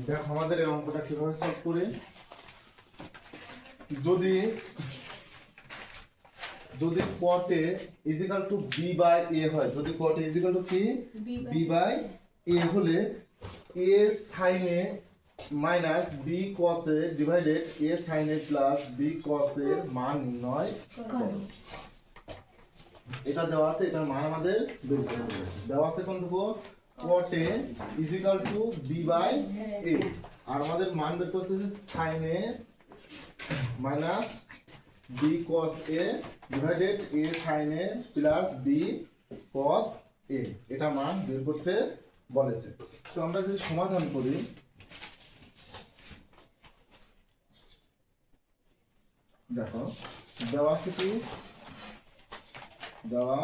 দেখো আমাদের এই অঙ্কটা কিভাবে সলভ করি। যদি যদি cot a is equal to b by a হয়, যদি cot a ইজিক্যাল টু কি b বাই a হলে a sin a minus b cos a divided a sin a plus b cos a এর মান নির্ণয় করো। এটা দেওয়া আছে, এটার মান আমাদের বের করতে হবে। দেওয়া আছে কোনটুকু, cot a is equal to b by a, আর আমাদের মান বের করতে হচ্ছে sin a minus b cos a divided a sin a plus b cos a, এটা মান বের করতে বলেছে। তো আমরা যদি সমাধান করি, দেখো দেওয়া আছে কি, দেওয়া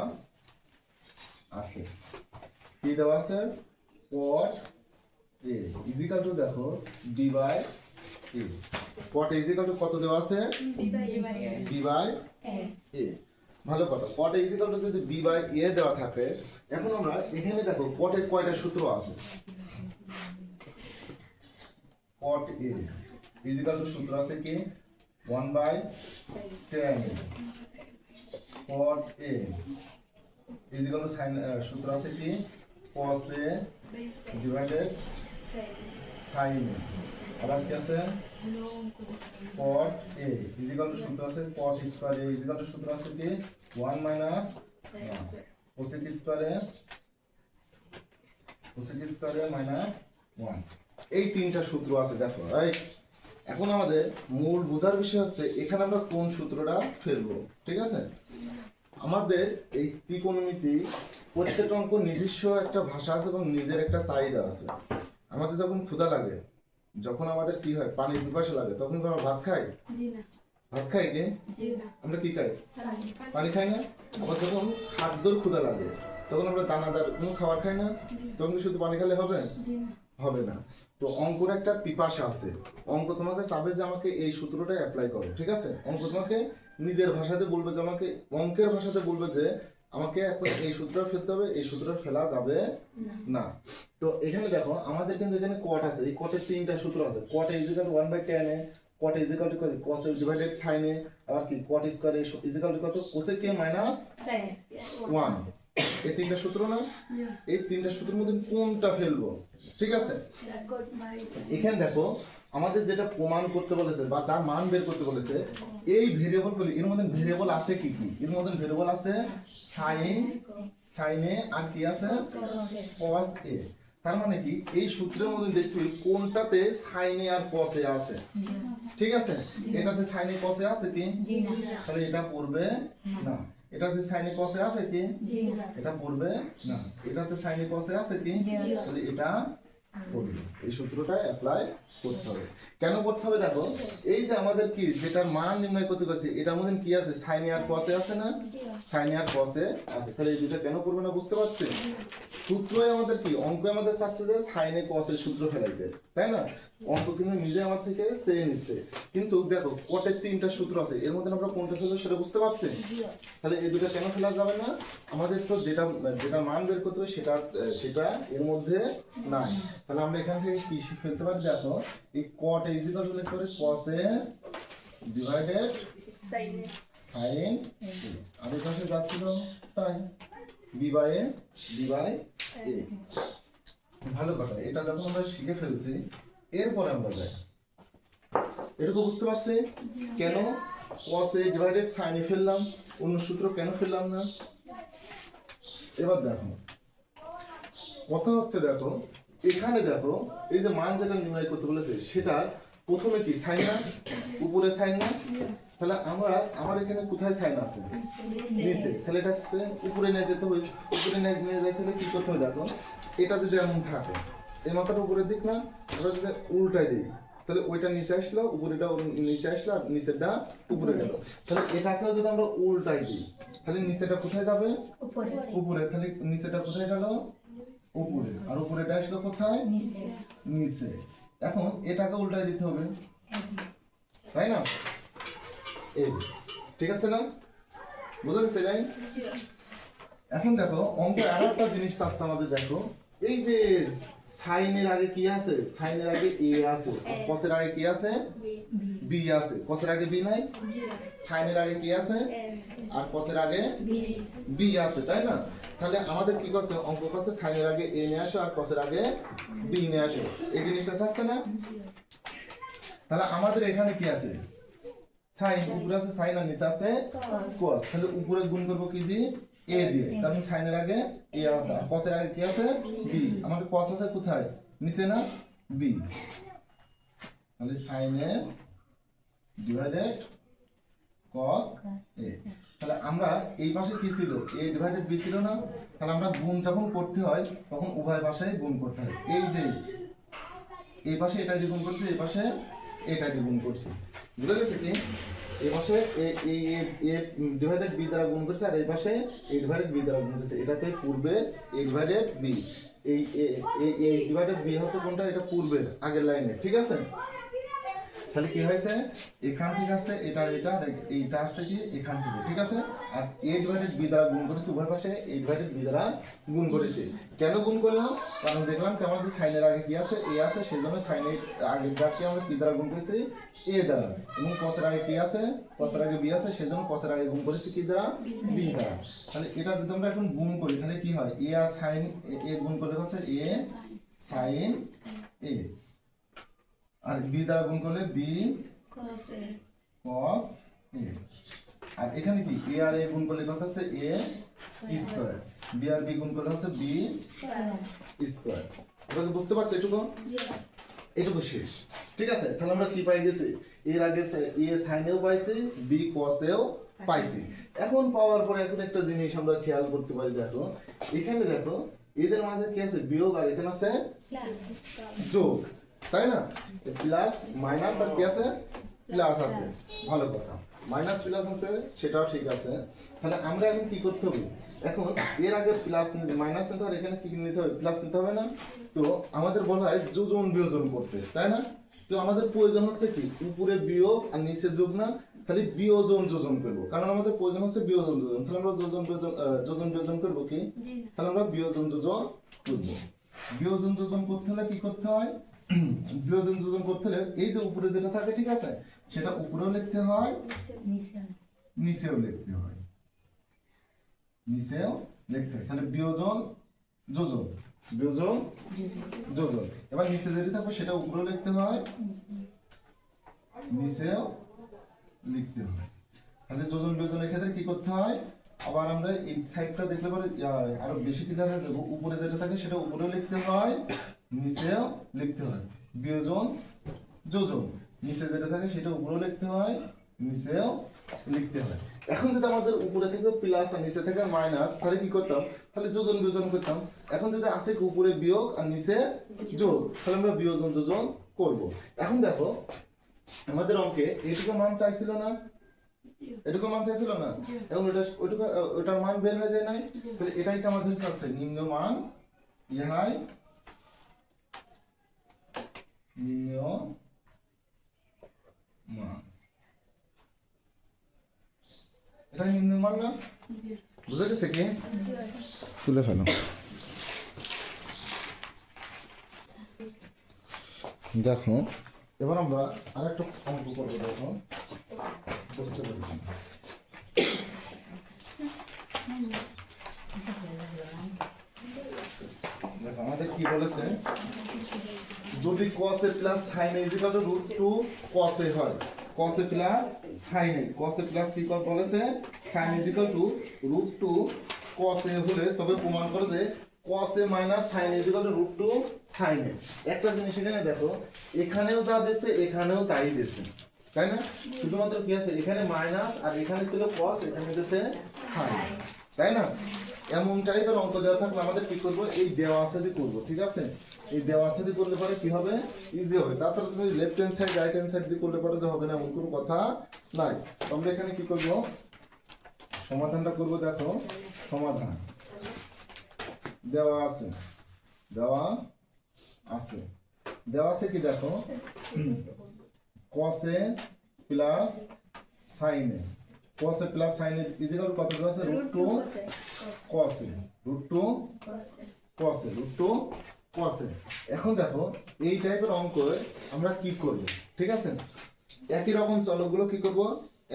আছে কি দেওয়া আছে, cot a ইজিক্যাল টু দেখো b by a। cot a is equal to কত দেওয়া আছে, b বাই a। ভালো কথা, cot a ইজিক্যাল টু যদি b বাই a দেওয়া থাকে, এখন আমরা এখানে দেখো cot এর কয়টা সূত্র আছে। cot a ইজিক্যাল টু সূত্র আছে কি 1 by tan। cot a is equal to sin সূত্র আছে কি cos a divided sin a। আবার কি আছে cot a ইজিক্যাল টু সূত্র আছে cot square a is equal to সূত্র আছে কি 1 minus cosec square a minus 1। এই তিনটা সূত্র আছে দেখো। এখন আমাদের মূল বোঝার বিষয় হচ্ছে এখানে আমরা কোন সূত্রটা ফেলবো। ঠিক আছে, আমাদের এই ত্রিকোণমিতি প্রত্যেকটা অঙ্ক নিজস্ব একটা ভাষা আছে এবং নিজের একটা চাহিদা আছে। আমাদের যখন ক্ষুধা লাগে, যখন আমাদের কি হয় পানির পিপাসা লাগে, তখন কি আমরা ভাত খাই? ভাত খাই কি? আমরা কি খাই? পানি খাই না? আবার যখন খাদ্যর ক্ষুধা লাগে, তখন আমরা দানাদার কোনো খাবার খাই না? তখন কি শুধু পানি খেলে হবে? হবে না। তো অঙ্কর একটা পিপাসা আছে, অঙ্ক তোমাকে চাবে যে আমাকে এই সূত্রটা অ্যাপ্লাই করো। ঠিক আছে, অঙ্ক তোমাকে নিজের ভাষাতে বলবে যে আমাকে, অঙ্কের ভাষাতে বলবে যে আমাকে এখন এই সূত্রটা ফেলতে হবে, এই সূত্রটা ফেলা যাবে না। তো এখানে দেখো আমাদের কিন্তু এখানে cot আছে, এই cot এর তিনটা সূত্র আছে। cot a is equal to 1 by tan a, cot a is equal to cos a divided sin a, আবার কি cot square a is equal to কত cosec a মাইনাস 1। এই তিনটা সূত্র না, এই তিনটা সূত্রের মধ্যে কোনটা ফেলবো? ঠিক আছে, এখানে দেখো আমাদের যেটা প্রমাণ করতে বলেছে বা যার মান বের করতে বলেছে, এই ভেরিয়েবল গুলি এর মধ্যে ভেরিয়েবল আছে কি কি? এর মধ্যে ভেরিয়েবল আছে sin a আর কি আছে cos a। তার মানে কি এই সূত্রের মধ্যে দেখবি কোনটাতে sin a R cos a আছে। ঠিক আছে, এটাতে sin a cos a আছে কি? তাহলে এটা পড়বে না। এটাতে sin a cos a আছে কি? এটা পড়বে না। এটাতে sin a cos a আছে কি? তাহলে এটা পড়বে। এই সূত্রটা অ্যাপ্লাই করতে হবে। কেন করতে হবে দেখো, এই যে আমাদের কি যেটার মান নির্ণয় করতে গেছে, এটার মধ্যে কি আছে sin a R cos a আছে না? sin a R cos a আছে। তাহলে এই দুটো কেন করবে না বুঝতে পারছেন? সূত্রই আমাদের কি, অঙ্ক আমাদের চাচ্ছে যে sin a cos a সূত্র ফেলাইতে, তাই না? অঙ্ক কিন্তু নিজে আমার থেকে চেয়ে নিচ্ছে। কিন্তু দেখো cot এর তিনটা সূত্র আছে, এর মধ্যে আমরা কোনটা ফেলবো সেটা বুঝতে পারছেন? তাহলে এই দুটো কেন ফেলা যাবে না? আমাদের তো যেটা মান বের করতে হবে সেটা এর মধ্যে নাই। তাহলে আমরা এখান থেকে কি ফেলতে পারি দেখো, এই cot a ইজিক্যাল টু লিখতে পারি cos a divided sin a, আর এই পাশে যা ছিল তাই b বাই a। ভালো কথা, এটা যখন আমরা শিখে ফেলছি এরপরে আমরা যাই। এটুকু বুঝতে পারছি কেন cos a divided sin a ফেললাম, অন্য সূত্র কেন ফেললাম না? এবার দেখো কথা হচ্ছে, দেখো এখানে দেখো এই যে মান যেটা নির্ণয় করতে বলেছে সেটা প্রথমে কি সাইন না, উপরে সাইন না? তাহলে আমার এখানে কোথায় সাইন আছে? নিচে। তাহলে এটাকে উপরে নিয়ে যেতে হবে। উপরে নিয়ে যেতে হলে কি করতে হবে দেখো, এটা যদি এমন থাকে, এই মাথাটা উপরের দিক না, আমরা যদি উল্টাই দিই তাহলে ওইটা নিচে আসলো, উপরেটা নিচে আসলো, আর নিচেরটা উপরে গেল। তাহলে এটাকেও যদি আমরা উল্টাই দিই তাহলে নিচেটা কোথায় যাবে? উপরে। তাহলে নিচেটা কোথায় গেল? উপরে। আর উপরেটা আসলো কোথায়? নিচে। এখন এটাকে উল্টাই দিতে হবে, তাই না? এই ঠিক আছে না, বোঝা গেছে? এখন দেখো অঙ্ক আর একটা জিনিস চাচ্ছে আমাদের, দেখো এই যে সাইনের আগে কি আছে, সাইনের আগে এ আছে, কসের আগে কি আছে, বি আছে। কসের আগে বি নাই, সাইনের আগে কি আছে, আর কসের আগে বি আছে, তাই না? তাহলে আমাদের কি করছে, অঙ্ক করছে সাইনের আগে এ নিয়ে আসো আর কসের আগে বি নিয়ে আসো, এই জিনিসটা চাচ্ছে না? তাহলে আমাদের এখানে কি আছে, সাইন উপরে আছে সাইন আর নিচে আছে কস। তাহলে উপরে গুণ করবো কি দিয়ে, এ দিয়ে, কারণ সাইনের আগে এ আছে আর কসের আগে কি আছে, বি। আমাদের কস আছে কোথায়, নিচে না, বি। তাহলে সাইনে ডিভাইডেড কস এ। তাহলে আমরা এই পাশে কি ছিল, এ ডিভাইডেড বি ছিল না? তাহলে আমরা গুণ যখন করতে হয় তখন উভয় পাশে গুণ করতে হয়। এই যে এই পাশে এটা দিয়ে গুণ করছি, এই পাশে এটা দিয়ে গুণ করছি, বুঝা গেছে কি? এই পাশে এ ডিভাইডেড বি দ্বারা গুণ করছে আর এই পাশে এ ডিভাইডেড বি দ্বারা গুণ করছে। এটাতে পূর্বে এ ডিভাইডেড বি, এই এ ডিভাইডেড বি হচ্ছে কোনটা, এটা পূর্বের আগের লাইনে, ঠিক আছে? তাহলে কি হয়েছে, এখান থেকে আসছে এটা আর এটা, আর এইটা আসছে কি এখান থেকে, ঠিক আছে? আর এ ডিভাইডেড বি দ্বারা গুণ করেছে, উভয় পাশে এ ডিভাইডেড বি দ্বারা গুণ করেছে। কেন গুণ করলাম, কারণ দেখলাম কি আমাদের সাইনের আগে কি আছে, এ আছে, সেই জন্য সাইনের আগে যাকে আমরা কি দ্বারা গুণ করেছি, এ দ্বারা। এবং কসের আগে কি আছে, কসের আগে বি আছে, সেই জন্য কসের আগে গুণ করেছি কি দ্বারা, বি দ্বারা। তাহলে এটা যদি আমরা এখন গুণ করি তাহলে কি হয়, এ আর সাইন এ গুণ করলে হচ্ছে এ সাইন এ, আর বি দ্বারা গুণ করলে বি কস এ। আর এখানে কি এ আর এ গুণ করলে কত হচ্ছে এ স্কয়ার, বি আর বি গুণ করলে হচ্ছে বি স্কয়ার। তোমরা কি বুঝতে পারছো এটুকু? এটুকু শেষ, ঠিক আছে? তাহলে আমরা কি পাই গেছি, এর আগে এ সাইনেও পাইছি, বি কসেও পাইছি। এখন পাওয়ার পরে এখন একটা জিনিস আমরা খেয়াল করতে পারি, দেখো এখানে দেখো এদের মাঝে কি আছে, বিয়োগ, আর এখানে আছে যোগ, তাই না? প্লাস মাইনাস আর কি আছে, প্লাস আছে, ভালো কথা। মাইনাস প্লাস আছে সেটাও ঠিক আছে। তাহলে আমরা এখন কি করতে হবে, এখন এর আগে প্লাস মাইনাস নিতে হবে, এখানে কি নিতে হবে, প্লাস নিতে হবে না? তো আমাদের বলা হয় যোজন বিয়োজন করতে, তাই না? তো আমাদের প্রয়োজন হচ্ছে কি, উপরে বিয়োগ আর নিচে যোগ না? তাহলে বিয়োজন যোজন করবো, কারণ আমাদের প্রয়োজন হচ্ছে বিয়োজন যোজন। তাহলে আমরা যোজন বিয়োজন করবো কি, তাহলে আমরা বিয়োজন যোজন করবো। বিয়োজন যোজন করতে হলে কি করতে হয়, বিয়োজন যোজন করতে হলে এই যে উপরে যেটা থাকে, ঠিক আছে, সেটা উপরেও লিখতে হয়, নিচেও লিখতে হয়, নিচেও লিখতে হয়। তাহলে বিয়োজন যোজন, বিয়োজন যোজন। এবার নিচে যেটা থাকবে সেটা উপরেও লিখতে হয়, নিচেও লিখতে হয়। তাহলে যোজন বিয়োজনের ক্ষেত্রে কি করতে হয়, আবার আমরা এই সাইডটা দেখলে পরে আরো বেশি ক্লিয়ার হয়ে যাবো। উপরে যেটা থাকে সেটা উপরেও লিখতে হয়, নিচেও লিখতে হয়। বিয়োজন যোজন, নিচে যেটা থাকে সেটা উপরেও লিখতে হয়, নিচেও লিখতে হয়। এখন যদি আমাদের উপরে থেকে প্লাস আর নিচে থেকে মাইনাস, তাহলে কি করতাম, তাহলে যোজন বিয়োজন করতাম। এখন যদি আসে উপরে বিয়োগ আর নিচে যোগ, তাহলে আমরা বিয়োজন যোজন করব। এখন দেখো আমাদের অঙ্কে এটুকু মান চাইছিল না, এটুকু মান চাইছিল না, এবং ওটার মান বের হয়ে যায় নাই? তাহলে এটাই কি আমাদের কাছে নিম্ন মান, ইহাই নিম্ন মান, এটা নিম্ন মান না? বুঝা গেছে কি? তুলে ফেলো। দেখো এবার আমরা আরেকটা অঙ্ক করবো, দেখো বুঝতে পারি। দেখো আমাদের কি বলেছে, যদি cos a plus sin a equal to √2 cos a হয়, cos a plus sin a, cos a plus কি বলেছে, sin a equal to √2 cos a হলে তবে প্রমাণ করে যে cos a minus sin a equal to √2 sin a। একটা জিনিস এখানে দেখো, এখানেও যা দিয়েছে এখানেও তাই দিয়েছে, তাই না? শুধুমাত্র কি আছে, এখানে মাইনাস আর এখানে ছিল cos, এখানে দিয়েছে sin, তাই না? এমন টাইপের অঙ্ক দেওয়া থাকলে আমাদের কি করবো, এই দেওয়া আছে দিয়ে করবো, ঠিক আছে? এই দেওয়া আছে দিয়ে করলে পরে কি হবে, ইজি হবে। তাছাড়া তুমি left hand side right hand side দিয়ে করলে পরে যে হবে না, এমন কোনো কথা নাই। আমরা এখানে কি করব, সমাধানটা করব। দেখো সমাধান দেওয়া আছে, দেওয়া আছে, দেওয়া আছে কি, দেখো cos a plus sin a, cos a plus sin a equal কত দেওয়া আছে, √2 cos a, √2 কসে, রুট টু কসে। এখন দেখো এই টাইপের অঙ্ক আমরা কি করব, ঠিক আছে? একই রকম চলকগুলো কি করব,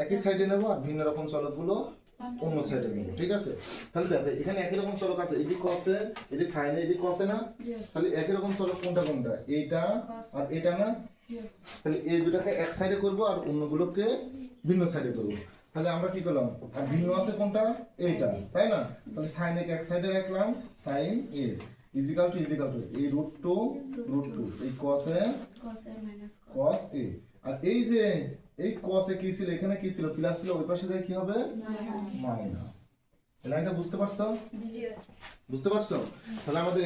একই সাইডে নেব আর ভিন্ন রকম চলকগুলো অন্য সাইডে নেব, ঠিক আছে? তাহলে দেখো এখানে একই রকম চলক আছে, এটি কসে, এটি সাইনে, এটি কসে না? তাহলে একই রকম চলক কোনটা কোনটা, এইটা আর এটা না? তাহলে এই দুটাকে এক সাইডে করব আর অন্যগুলোকে ভিন্ন সাইডে করব। তাহলে আমরা কি করলাম, আর ভিন্ন আছে কোনটা, এইটা, তাই না? তাহলে সাইন এ এক সাইডে রাখলাম, সাইন এ ইজিক্যাল টু এই রুট টু এই কস এ কস এ। আর এই যে এই কস এ কি ছিল, এখানে কি ছিল, প্লাস ছিল, ওই পাশে থেকে কি হবে, মাইনাস। এই লাইনটা বুঝতে পারছো? বুঝতে পারছো? তাহলে আমাদের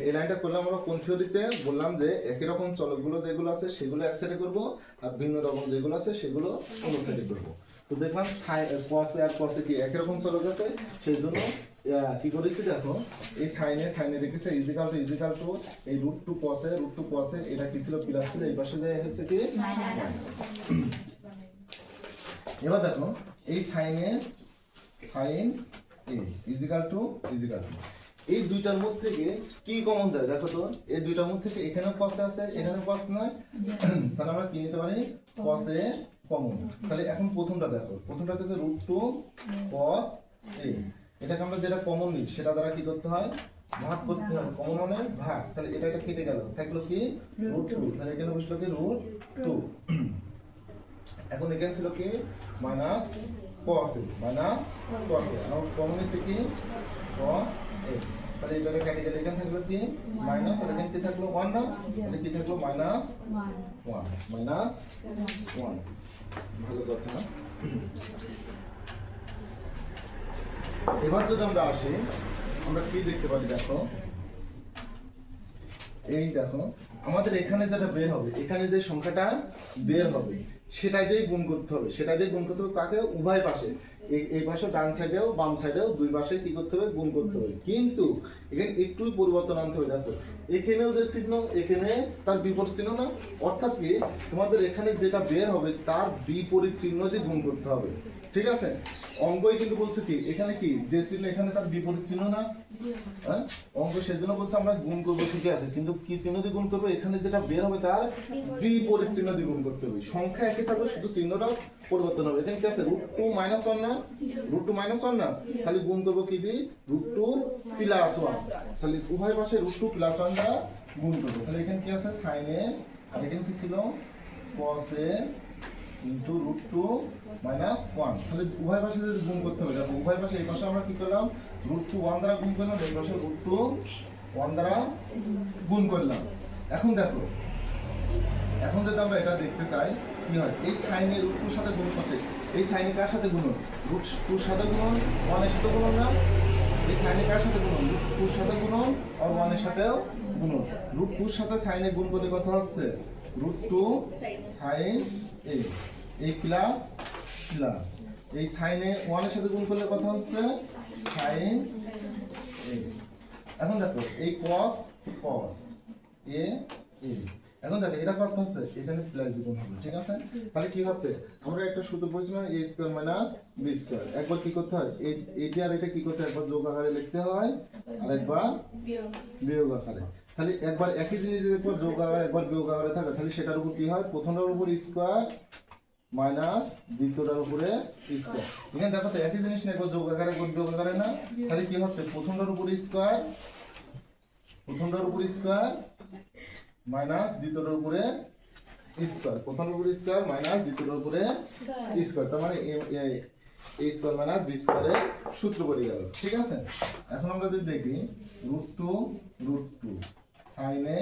এই লাইনটা করলাম আমরা কোন থিওরিতে, বললাম যে একই রকম চলকগুলো যেগুলো আছে সেগুলো এক সাইডে করব আর ভিন্ন রকম যেগুলো আছে সেগুলো অন্য সাইডে করব। তো দেখলাম কস এ আর কস এ কি একই রকম চলক আছে, সেই জন্য কি করেছি দেখো, এই সাইনে রেখেছে ইজিক্যাল টু এই রুট টু কস এ, এটা কি ছিল, প্লাস ছিল, এই পাশে যায় হচ্ছে কি মাইনাস। এবার দেখো এই সাইন এ ইজিক্যাল টু এই দুইটার মধ্যে থেকে কি কমন যায় দেখো তো, এই দুইটার মধ্যে থেকে এখানেও কস আছে, এখানেও কস নাই, তাহলে আমরা কি নিতে পারি, কস এ কমন। তাহলে এখন প্রথমটা দেখো, প্রথমটা হচ্ছে রুট টু কস এ, এটাকে আমরা যেটা কমন নিই সেটা দ্বারা কি করতে হয়, ভাগ করতে হয়। কমন মানে ভাগ, তাহলে এটা কেটে গেল, থাকলো কি রুট টু, তাহলে এখানে বসলো কি রুট টু। এখন এখানে ছিল কি মাইনাস কস এ, আর কমন নিচ্ছে কি কস এ, তাহলে এটাকে কেটে গেলে এখানে থাকলো কি মাইনাস, আর এখানে কি থাকলো 1 না, তাহলে কি থাকলো মাইনাস 1। ভালো কথা না? এবার যদি আমরা আসি, আমরা কি দেখতে পারি দেখো, এই দেখো আমাদের এখানে যেটা বের হবে, এখানে যে সংখ্যাটা বের হবে সেটাই দিয়ে গুণ করতে হবে, কাকে, উভয় পাশে, এই পাশে ডান সাইডেও বাম সাইডেও দুই পাশে কি করতে হবে, গুণ করতে হবে। কিন্তু এখানে একটুই পরিবর্তন আনতে হবে, দেখো এখানেও যে চিহ্ন এখানে তার বিপরীত চিহ্ন না, অর্থাৎ কি তোমাদের এখানে যেটা বের হবে তার বিপরীত চিহ্ন দিয়ে গুণ করতে হবে, ঠিক আছে? অঙ্কই কিন্তু বলছে কি এখানে কি যে চিহ্ন এখানে তার বিপরীত চিহ্ন না, হ্যাঁ অঙ্ক সেজন্য বলছে আমরা গুণ করবো, ঠিক আছে, কিন্তু কি চিহ্ন দিয়ে গুণ করবো, এখানে যেটা বের হবে তার বিপরীত চিহ্ন দিয়ে গুণ করতে হবে। সংখ্যা একই থাকবে, শুধু চিহ্নটাও পরিবর্তন হবে। এখানে কি আছে, রুট টু মাইনাস ওয়ান না, তাহলে গুণ করবো কি দিয়ে, রুট টু প্লাস ওয়ান, তাহলে উভয় পাশে রুট টু প্লাস ওয়ান দ্বারা গুণ করবো। তাহলে এখানে কি আছে সাইন এ, আর এখানে কি ছিল cos A into root two minus one, তাহলে উভয় পাশে যদি গুণ করতে হবে, দেখো উভয় পাশে এই পাশে আমরা কি করলাম, রুট টু ওয়ান দ্বারা গুণ করলাম, এই পাশে রুট টু ওয়ান দ্বারা গুণ করলাম। এখন দেখো, এখন যদি আমরা এটা দেখতে চাই কি হয়, এই সাইনে রুট টুর সাথে গুণ করছে, এই সাইনে কার সাথে গুণ, রুট টুর সাথে গুণ, ওয়ানের সাথে গুণ না, এই সাইনে কার সাথে গুণ, রুট টুর সাথে গুণ আর ওয়ানের সাথেও গুণ। রুট টুর সাথে সাইনে গুণ করলে কথা হচ্ছে রুট টু সাইন এ, এই প্লাস এই সাইনে ওয়ানের সাথে গুণ করলে কথা হচ্ছে সাইন এ। এখন দেখো এই কস এ, এখন দেখো এটা কত হচ্ছে, এখানে প্লাস দ্বিগুণ হবে, ঠিক আছে? তাহলে কি হচ্ছে, আমরা একটা সূত্র পড়ছিলাম a square minus b square, একবার কি করতে হয়, এইটা আর এটা কি করতে হয়, একবার যোগ আকারে লিখতে হয় আর একবার বিয়োগ আকারে। তাহলে একবার একই জিনিস যদি একবার যোগ আকারে একবার বিয়োগ আকারে থাকে, তাহলে সেটার উপর কি হয়, প্রথমটার উপর স্কয়ার মাইনাস দ্বিতীয়টার উপরে স্কয়ার। এখানে দেখো তো একই জিনিস না, একবার যোগ আকারে একবার বিয়োগ আকারে না, তাহলে কি হচ্ছে, প্রথমটার উপর স্কয়ার মাইনাস দ্বিতীয়টার উপরে স্কয়ার, প্রথমটার উপরে স্কয়ার মাইনাস দ্বিতীয়টার উপরে স্কয়ার, তার মানে a স্কয়ার মাইনাস b স্কয়ারের সূত্র পড়ে গেল, ঠিক আছে? এখন আমরা যদি দেখি রুট টু সাইন এ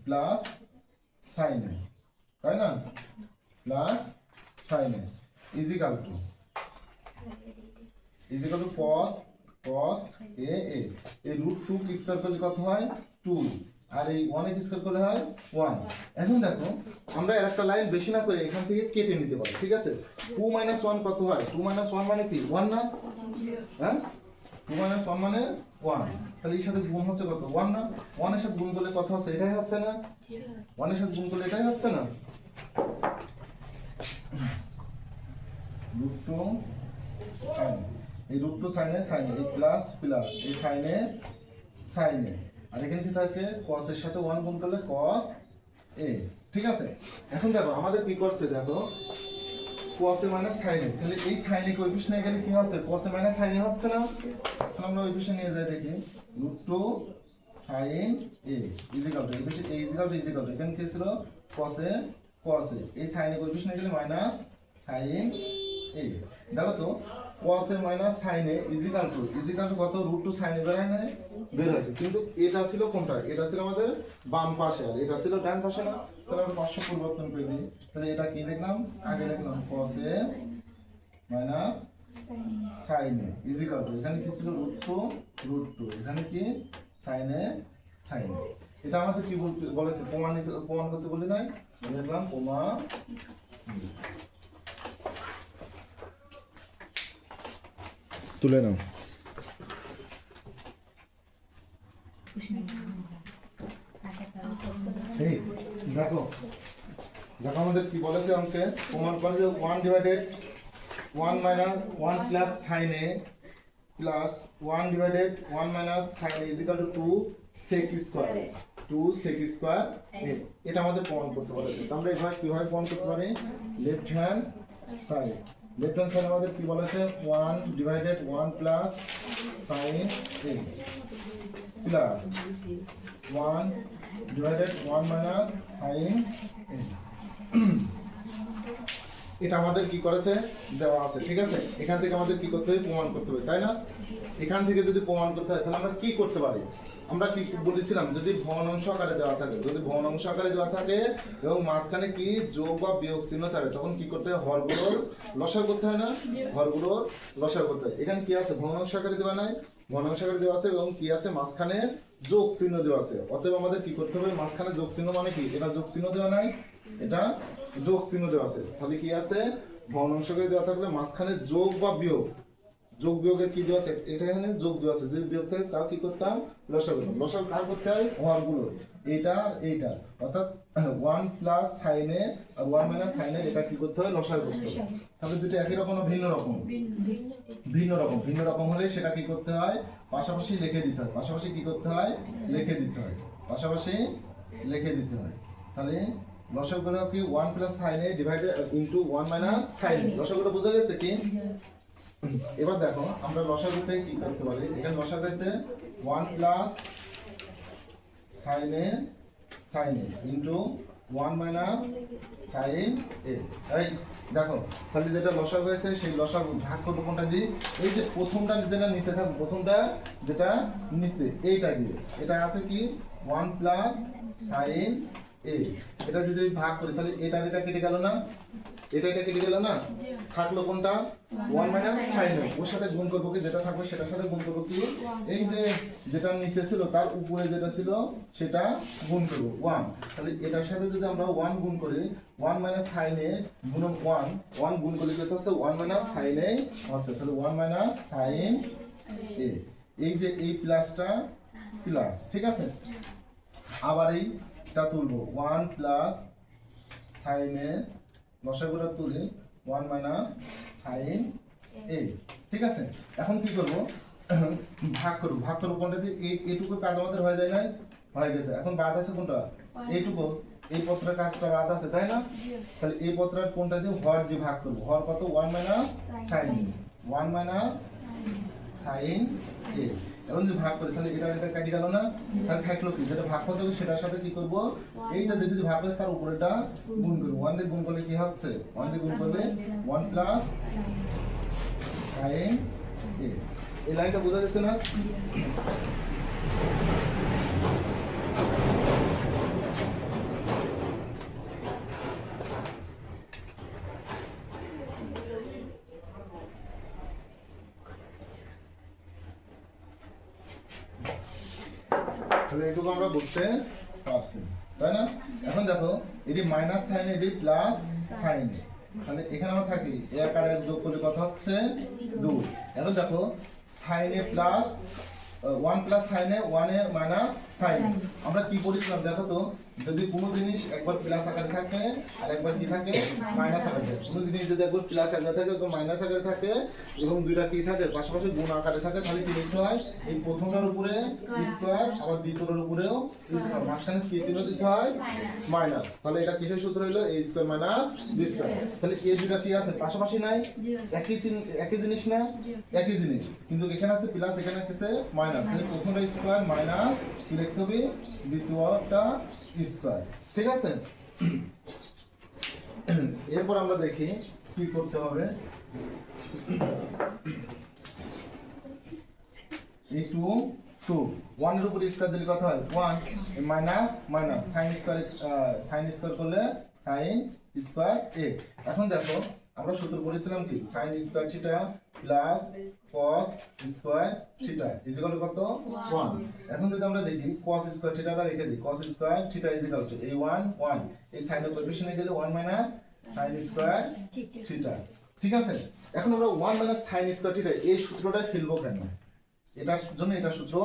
প্লাস সাইন এ, তাই না, প্লাস সাইন এ ইজিক্যাল টু কস এ, এই রুট টু কি স্কয়ার করলে কত হয় 2, আর এই 1 এর স্কয়ার করলে হয় 1। এখন দেখো আমরা একটা লাইন বেশি না করে এখান থেকে কেটে নিতে পারি, ঠিক আছে? 2 - 1 কত হয়, 2 - 1 মানে কি 1 না, হ্যাঁ 2 - 1 মানে 1, তাহলে এর সাথে গুণ হচ্ছে কত 1 না, 1 এর সাথে গুণ করলে কত হচ্ছে, এটাই হচ্ছে না, 1 এর সাথে গুণ করলে এটাই হচ্ছে না, রুট টু সাইন, এই রুট টু সাইনে এই প্লাস এই সাইনে সাইন এ, আর এখানে কি থাকে cos এর সাথে 1 গুণ করলে cos a, ঠিক আছে। এখন দেখো আমাদের কি করছে, দেখো cos a minus sin a, তাহলে এই sin a কোএফিশিয়েন্ট এখানে কি হচ্ছে, cos a minus sin a হচ্ছে না। তাহলে আমরা ওই পিছনে নিয়ে যাই, দেখি √2 sin a ইকুয়াল টু এই ইকুয়াল টু এখানে কি ছিল cos a, এই sin a কোএফিশিয়েন্ট এখানে মাইনাস sin a। দেখো তো cos a minus sin a equal to কত, √2 sin a বের হয়েছে, কিন্তু এটা ছিল কোনটা, এটা ছিল আমাদের বাম পাশে আর এটা ছিল ডান পাশে না। তাহলে আমরা পাশে পরিবর্তন করে দিই, তাহলে এটা কি লিখলাম, আগে লিখলাম cos a minus sin a equal to এখানে কি ছিল √2 এখানে কি sin a। এটা আমাদের কি বলতে বলেছে, প্রমাণ করতে বলি নাই, লিখলাম প্রমাণ। তুলে নাও। এই দেখো আমাদের কি বলেছে অঙ্কে, প্রমাণ করে যে 1 divided 1 minus 1 plus sin a plus 1 divided 1 minus sin a equal to 2 sec square a। এটা আমাদের প্রমাণ করতে বলেছে। তো আমরা এভাবে কিভাবে প্রমাণ করতে পারি, লেফট হ্যান্ড সাইড আমাদের কি বলেছে, 1 divided 1 plus sin a plus 1 divided 1 minus sin a। এটা আমাদের কি করেছে, দেওয়া আছে, ঠিক আছে। এখান থেকে আমাদের কি করতে হবে, প্রমাণ করতে হবে, তাই না। এখান থেকে যদি প্রমাণ করতে হয় তাহলে আমরা কি করতে পারি, আমরা কি বলেছিলাম, যদি ভগ্নাংশ আকারে দেওয়া থাকে, এবং মাঝখানে কি যোগ বা বিয়োগ চিহ্ন থাকে, তখন কি করতে হয়, হরগুলোর লসাগু করতে হয় না, হরগুলোর লসাগু করতে হয়। এখানে কি আছে, ভগ্নাংশ আকারে দেওয়া নাই, ভগ্নাংশ আকারে দেওয়া আছে, এবং কি আছে, মাঝখানে যোগ চিহ্ন দেওয়া আছে। অতএব আমাদের কি করতে হবে, মাঝখানে যোগ চিহ্ন মানে কি, এটা যোগ চিহ্ন দেওয়া নাই, এটা যোগ চিহ্ন দেওয়া আছে। তাহলে কি আছে, ভগ্নাংশ আকারে দেওয়া থাকলে মাঝখানে যোগ বা বিয়োগ, যোগ বিয়োগের কি দেওয়া আছে, এটা এখানে যোগ দেওয়া আছে, যদি বিয়োগ থাকে তাও কি করতাম, লসাগু কার করতে হয়, হরগুলোর, এইটা এইটা, অর্থাৎ 1 প্লাস sin a আর 1 মাইনাস sin a, এটা কি করতে হয়, লসাগু করতে হয়। তাহলে দুটো একই রকম না ভিন্ন রকম হলে সেটা কি করতে হয়, পাশাপাশি লিখে দিতে হয়, পাশাপাশি লিখে দিতে হয়। তাহলে লসাগুগুলো কি 1 plus sin a divided into 1 minus sin a, লসাগুটা বোঝা গেছে কি। এবার দেখো আমরা লসাগু থেকে কি করতে পারি, এখানে লসাগু আছে 1 plus sin a into 1 minus sin a। এই দেখো তাহলে যেটা লসাগু আছে সেই লসাগু ভাগ করব কোনটা দিয়ে, এই যে প্রথমটা যেটা নিচে থাকবে, প্রথমটা যেটা নিচে এইটা দিয়ে, এটা আছে কি 1 প্লাস sin a, এটা যদি ভাগ করি তাহলে এটা কেটে গেল না, এটা কেটে গেল না, থাকলো কোনটা 1 মাইনাস sin a, ওর সাথে গুণ করব কি, যেটা থাকবে সেটার সাথে গুণ করব কি, এই যে যেটা নিচে ছিল তার উপরে যেটা ছিল সেটা গুণ করব 1। তাহলে এটার সাথে যদি আমরা 1 গুণ করি, 1 মাইনাস sin a গুণন 1 গুণ করলে যেটা হচ্ছে 1 মাইনাস sin a হচ্ছে, তাহলে 1 মাইনাস sin a, এই যে এই প্লাসটা প্লাস, ঠিক আছে। আবার এইটা তুলবো 1 প্লাস sin a, লসাগুটা তুলি 1 মাইনাস sin a, ঠিক আছে। এখন কি করব, ভাগ করব কোনটা দিয়ে, এইটুকু কাজ আমাদের হয়ে যায় নাই, হয়ে গেছে। এখন বাদ আছে কোনটা, এইটুকু, এই পত্রের কাজটা বাদ আছে, তাই না। তাহলে এই পত্রের কোনটা দিয়ে, হর দিয়ে ভাগ করব, হর কত 1 মাইনাস sin a। এখন যদি ভাগ করি তাহলে এটা কেটে গেল না, তাহলে থাকলো কি, যেটা ভাগ করতে হবে সেটার সাথে কি করব, এইটা যদি ভাগ করে তার উপরেটা গুণ করব, 1 দিয়ে গুণ করলে কি হচ্ছে, 1 দিয়ে গুণ করলে 1 প্লাস sin a। এই লাইনটা বোঝা যাচ্ছে না। তাহলে এটুকু আমরা বুঝতে পারছি, তাই না। এখন দেখো এটি মাইনাস সাইন এটি প্লাস সাইন, তাহলে এখানে আমরা থাকি এক আর এক যোগ করলে কথা হচ্ছে 2। এখন দেখো সাইন এ প্লাস 1 প্লাস সাইনে 1 এ মাইনাস সাইন। আমরা কি পড়েছিলাম দেখো তো, যদি কোনো জিনিস একবার প্লাস আকারে থাকে আর একবার কি থাকে মাইনাস আকারে থাকে, কোনো জিনিস যদি একবার প্লাস আকারে থাকে একবার মাইনাস আকারে থাকে এবং দুইটা কি থাকে পাশাপাশি গুণ আকারে থাকে, তাহলে কি লিখতে হয় এই প্রথমটার উপরে স্কয়ার আবার দ্বিতীয়টার উপরেও স্কয়ার, মাঝখানে কি চিহ্ন দিতে হয় মাইনাস। তাহলে এটা কিসের সূত্র হলো a square minus b square. তাহলে এই দুইটা কি আছে পাশাপাশি নাই, একই জিনিস না, একই জিনিস, কিন্তু এখানে আছে প্লাস এখানে আছে মাইনাস, তাহলে প্রথমটা স্কয়ার মাইনাস কি লিখতে হবে দ্বিতীয়টা স্কয়ার। ঠিক আছে, এরপর আমরা দেখি কি করতে হবে। এই 2 1 এর উপর স্কয়ার দিলে কত হয় 1 মাইনাস মাইনাস sin স্কয়ার করলে sin স্কয়ার a। এখন দেখো আমরা সূত্র পড়েছিলাম কি sin square theta plus cos square theta is equal কত 1। এখন যদি আমরা দেখি cos স্কয়ার থিটাটা লিখে দিই, cos square theta is equal to এই 1 এই sin এর কোএফিশিয়েন্টে গেলে 1 মাইনাস sin স্কয়ার থিটা। ঠিক আছে, এখন আমরা 1 মাইনাস sin স্কয়ার থিটা এই সূত্রটা ফেলবো কেন, এটার জন্য এটা সূত্র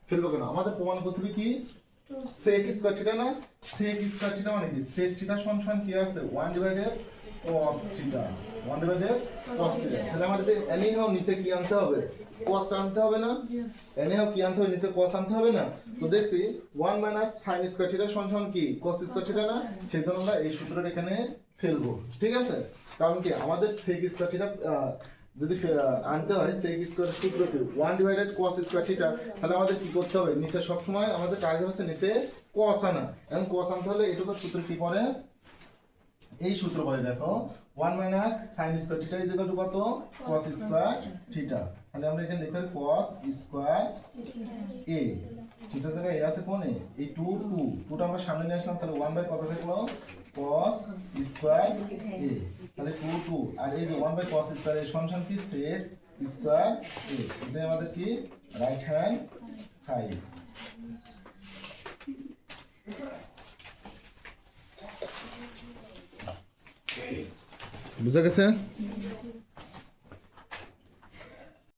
ফেলবো কেন, আমাদের প্রমাণ করতে হবে কি sec স্কয়ার থিটা না, sec স্কয়ার থিটা মানে কি sec থিটা সমান কি আছে 1 divided cos theta, 1 divided cos theta. তাহলে আমাদের এনিহাউ নিচে কি আনতে হবে cos আনতে হবে না, এনিহাউ কি আনতে হবে নিচে cos আনতে হবে না। তো দেখছি 1 মাইনাস sin স্কয়ার থিটা সমান কি cos স্কয়ার থিটা না, সেজন্য আমরা এই সূত্রটা এখানে ফেলবো। ঠিক আছে, কারণ কি আমাদের sec স্কয়ার থিটা যদি আনতে হয় sec স্কয়ার সূত্রকে 1 ডিভাইডেড cos স্কয়ার থিটা, তাহলে আমাদের কি করতে হবে নিচে সব সময় আমাদের টার্গেট হচ্ছে নিচে cos আনা। এখন cos আনতে হলে এটুকু সূত্র কি পড়ে, এই সূত্র পড়ে দেখো 1 minus sin square theta is equal to কত cos স্কয়ার থিটা। তাহলে আমরা এখানে লিখতে পারি cos স্কয়ার a, থিটার জায়গায় a আছে কোনে এই 2টা আমরা সামনে নিয়ে আসলাম, তাহলে 1 বাই কত থাকলো cos স্কয়ার a, তাহলে 2 আর এই যে 1 বাই cos স্কয়ার a সমান কি sec স্কয়ার a, এটা আমাদের কি রাইট হ্যান্ড সাইড। বুঝা গেছে?